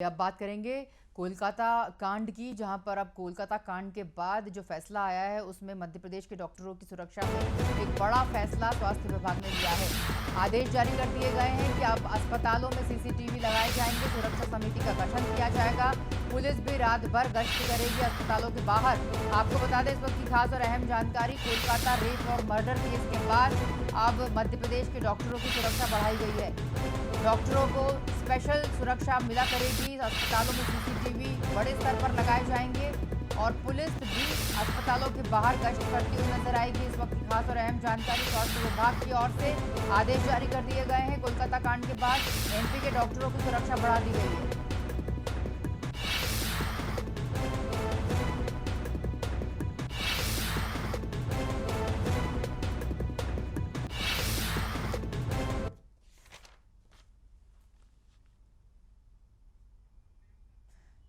अब बात करेंगे कोलकाता कांड की, जहां पर अब कोलकाता कांड के बाद जो फैसला आया है उसमें मध्य प्रदेश के डॉक्टरों की सुरक्षा में एक बड़ा फैसला स्वास्थ्य विभाग ने लिया है। आदेश जारी कर दिए गए हैं कि अब अस्पतालों में सीसीटीवी लगाए जाएंगे, सुरक्षा समिति का गठन किया जाएगा, पुलिस भी रात भर गश्त करेगी अस्पतालों के बाहर। आपको बता दें इस वक्त की खास और अहम जानकारी, कोलकाता रेप और मर्डर केस के बाद अब मध्य प्रदेश के डॉक्टरों की सुरक्षा बढ़ाई गई है। डॉक्टरों को स्पेशल सुरक्षा मिला करेगी, अस्पतालों में सीसीटीवी बड़े स्तर पर लगाए जाएंगे और पुलिस भी अस्पतालों के बाहर गश्त करती हुई नजर आएगी। इस वक्त की खास और अहम जानकारी स्वास्थ्य विभाग की ओर से आदेश जारी कर दिए गए हैं। कोलकाता कांड के बाद एमपी के डॉक्टरों की सुरक्षा बढ़ा दी गई है।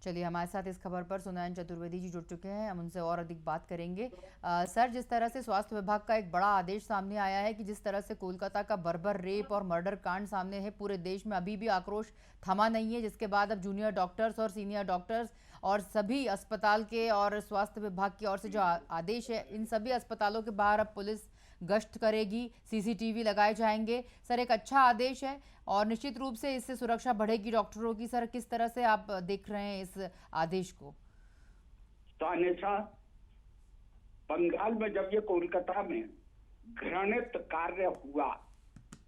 चलिए, हमारे साथ इस खबर पर सुनयन चतुर्वेदी जी जुड़ चुके हैं, हम उनसे और अधिक बात करेंगे। सर, जिस तरह से स्वास्थ्य विभाग का एक बड़ा आदेश सामने आया है कि जिस तरह से कोलकाता का बर्बर रेप और मर्डर कांड सामने है, पूरे देश में अभी भी आक्रोश थमा नहीं है, जिसके बाद अब जूनियर डॉक्टर्स और सीनियर डॉक्टर्स और सभी अस्पताल के और स्वास्थ्य विभाग की ओर से जो आदेश है, इन सभी अस्पतालों के बाहर अब पुलिस गश्त करेगी, सीसीटीवी लगाए जाएंगे। सर, एक अच्छा आदेश है और निश्चित रूप से इससे सुरक्षा बढ़ेगी डॉक्टरों की। सर, किस तरह से आप देख रहे हैं इस आदेश को? तो अनिशा, बंगाल में जब ये कोलकाता में घृणित कार्य हुआ,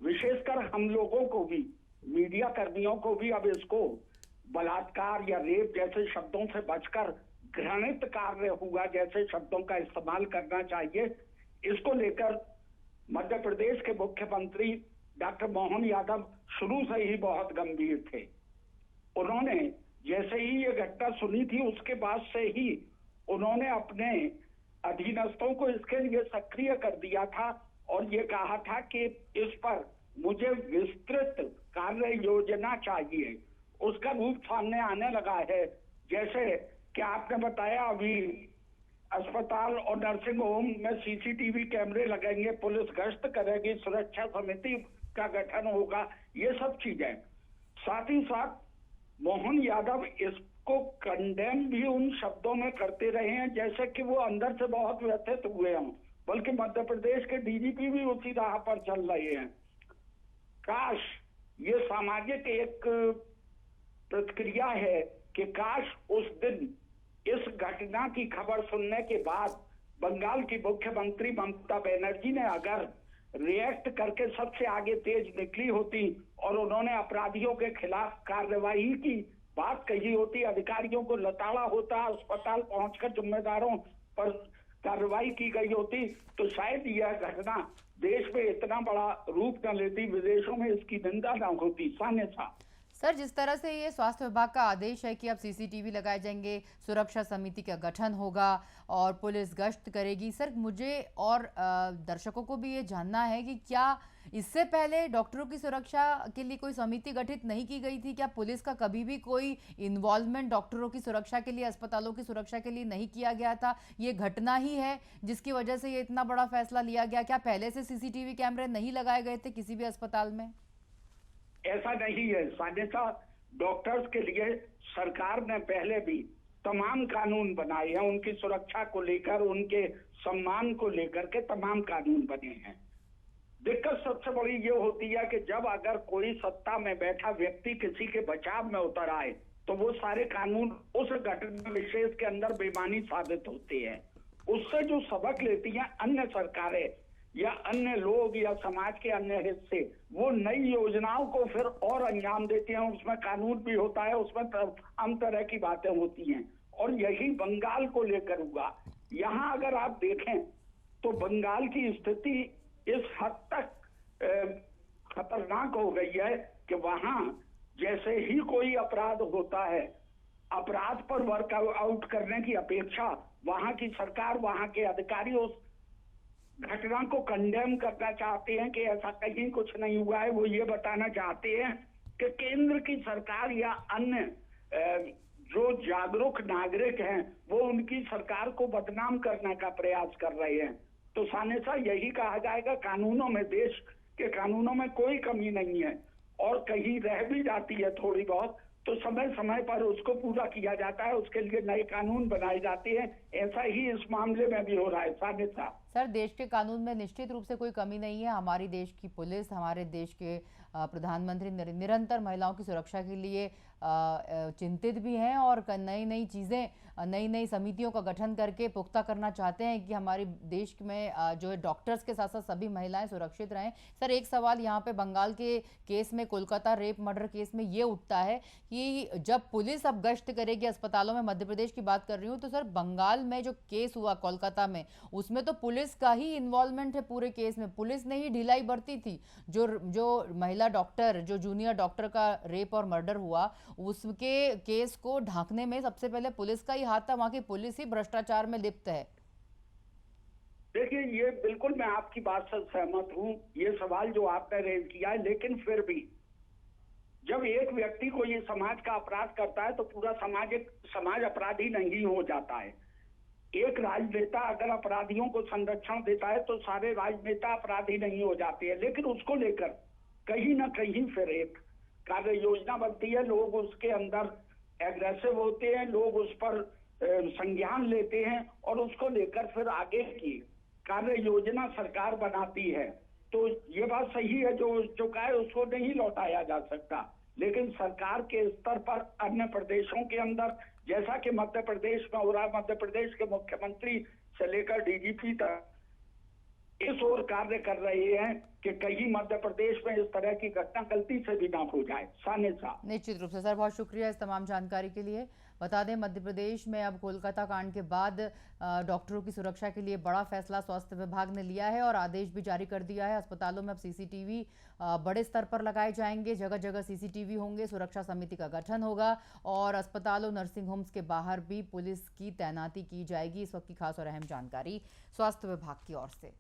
विशेषकर हम लोगों को भी, मीडिया कर्मियों को भी अब इसको बलात्कार या रेप जैसे शब्दों से बचकर घृणित कार्य हुआ जैसे शब्दों का इस्तेमाल करना चाहिए। इसको लेकर मध्य प्रदेश के मुख्यमंत्री डॉक्टर मोहन यादव शुरू से ही बहुत गंभीर थे। उन्होंने जैसे ही ये घटना सुनी थी उसके बाद से ही उन्होंने अपने अधीनस्थों को इसके लिए सक्रिय कर दिया था और ये कहा था कि इस पर मुझे विस्तृत कार्य योजना चाहिए। उसका रूप सामने आने लगा है। जैसे कि आपने बताया, अभी अस्पताल और नर्सिंग होम में सीसीटीवी कैमरे लगेंगे, पुलिस गश्त करेगी, सुरक्षा समिति का गठन होगा, ये सब चीजें। साथ ही साथ मोहन यादव इसको कंडेम भी उन शब्दों में करते रहे हैं जैसे कि वो अंदर से बहुत व्यथित हुए हों, बल्कि मध्य प्रदेश के डीजीपी भी उसी राह पर चल रहे हैं। काश ये सामाजिक एक प्रतिक्रिया है कि काश उस दिन इस घटना की खबर सुनने के बाद बंगाल की मुख्यमंत्री ममता बनर्जी ने अगर रिएक्ट करके सबसे आगे तेज निकली होती और उन्होंने अपराधियों के खिलाफ कार्रवाई की बात कही होती, अधिकारियों को लताड़ा होता, अस्पताल पहुंचकर जिम्मेदारों पर कार्रवाई की गई होती, तो शायद यह घटना देश में इतना बड़ा रूप न लेती, विदेशों में इसकी निंदा न होती। साने साहब, सर, जिस तरह से ये स्वास्थ्य विभाग का आदेश है कि अब सीसीटीवी लगाए जाएंगे, सुरक्षा समिति का गठन होगा और पुलिस गश्त करेगी, सर मुझे और दर्शकों को भी ये जानना है कि क्या इससे पहले डॉक्टरों की सुरक्षा के लिए कोई समिति गठित नहीं की गई थी? क्या पुलिस का कभी भी कोई इन्वॉल्वमेंट डॉक्टरों की सुरक्षा के लिए, अस्पतालों की सुरक्षा के लिए नहीं किया गया था? ये घटना ही है जिसकी वजह से ये इतना बड़ा फैसला लिया गया? क्या पहले से सीसीटीवी कैमरे नहीं लगाए गए थे किसी भी अस्पताल में? ऐसा नहीं है सानिका। डॉक्टर्स के लिए सरकार ने पहले भी तमाम कानून बनाए हैं, उनकी सुरक्षा को लेकर, उनके सम्मान को लेकर के तमाम कानून बने हैं। दिक्कत सबसे बड़ी ये होती है कि जब अगर कोई सत्ता में बैठा व्यक्ति किसी के बचाव में उतर आए तो वो सारे कानून उस घटना विशेष के अंदर बेईमानी साबित होते हैं। उससे जो सबक लेती हैं अन्य सरकारें या अन्य लोग या समाज के अन्य हिस्से, वो नई योजनाओं को फिर और अंजाम देते हैं। उसमें कानून भी होता है, उसमें तमाम तरह की बातें होती हैं और यही बंगाल को लेकर हुआ। यहाँ अगर आप देखें तो बंगाल की स्थिति इस हद तक खतरनाक हो गई है कि वहां जैसे ही कोई अपराध होता है, अपराध पर वर्कआउट करने की अपेक्षा वहां की सरकार, वहां के अधिकारी उस घटना को कंडेम करना चाहते हैं कि ऐसा कहीं कुछ नहीं हुआ है। वो ये बताना चाहते हैं कि केंद्र की सरकार या अन्य जो जागरूक नागरिक हैं वो उनकी सरकार को बदनाम करने का प्रयास कर रहे हैं। तो सानेसा यही कहा जाएगा, कानूनों में, देश के कानूनों में कोई कमी नहीं है और कहीं रह भी जाती है थोड़ी बहुत तो समय समय पर उसको पूरा किया जाता है, उसके लिए नए कानून बनाए जाते हैं। ऐसा ही इस मामले में भी हो रहा है सानिया साहब। सर, देश के कानून में निश्चित रूप से कोई कमी नहीं है। हमारी देश की पुलिस, हमारे देश के प्रधानमंत्री निरंतर महिलाओं की सुरक्षा के लिए चिंतित भी हैं और नई नई चीज़ें, नई नई समितियों का गठन करके पुख्ता करना चाहते हैं कि हमारे देश में जो है डॉक्टर्स के साथ साथ सभी महिलाएं सुरक्षित रहें। सर, एक सवाल यहाँ पे बंगाल के केस में, कोलकाता रेप मर्डर केस में ये उठता है कि जब पुलिस अब गश्त करेगी अस्पतालों में, मध्य प्रदेश की बात कर रही हूँ, तो सर बंगाल में जो केस हुआ कोलकाता में, उसमें तो पुलिस का ही इन्वॉल्वमेंट है पूरे केस में। पुलिस ने ही ढिलाई बरती थी। जो महिला डॉक्टर, जो जूनियर डॉक्टर का रेप और मर्डर हुआ, उसके केस को ढांकने में सबसे पहले पुलिस का ही हाथ था। वहां की पुलिस ही भ्रष्टाचार में लिप्त है। देखिए, ये बिल्कुल मैं आपकी बात से सहमत हूँ, ये सवाल जो आपने रेज किया है, लेकिन फिर भी जब एक व्यक्ति को ये समाज का अपराध करता है तो पूरा समाज एक समाज अपराधी नहीं हो जाता है। एक राजनेता अगर अपराधियों को संरक्षण देता है तो सारे राजनेता अपराधी नहीं हो जाते हैं, लेकिन उसको लेकर कहीं ना कहीं फिर एक कार्य योजना बनती है, लोग उसके अंदर एग्रेसिव होते हैं, लोग उस पर संज्ञान लेते हैं और उसको लेकर फिर आगे की कार्य योजना सरकार बनाती है। तो ये बात सही है, जो कहा है उसको नहीं लौटाया जा सकता, लेकिन सरकार के स्तर पर अन्य प्रदेशों के अंदर, जैसा कि मध्य प्रदेश में हो रहा है, मध्य प्रदेश के मुख्यमंत्री से लेकर डीजीपी तक इस ओर कार्य कर रहे हैं कि कहीं मध्य प्रदेश में इस तरह की घटना गलती से भी ना हो जाए। सानिया साहब, निश्चित रूप से सर, बहुत शुक्रिया इस तमाम जानकारी के लिए। बता दें, मध्य प्रदेश में अब कोलकाता कांड के बाद डॉक्टरों की सुरक्षा के लिए बड़ा फैसला स्वास्थ्य विभाग ने लिया है और आदेश भी जारी कर दिया है। अस्पतालों में अब सीसीटीवी बड़े स्तर पर लगाए जाएंगे, जगह जगह सीसीटीवी होंगे, सुरक्षा समिति का गठन होगा और अस्पतालों, नर्सिंग होम्स के बाहर भी पुलिस की तैनाती की जाएगी। इस वक्त की खास और अहम जानकारी स्वास्थ्य विभाग की ओर से।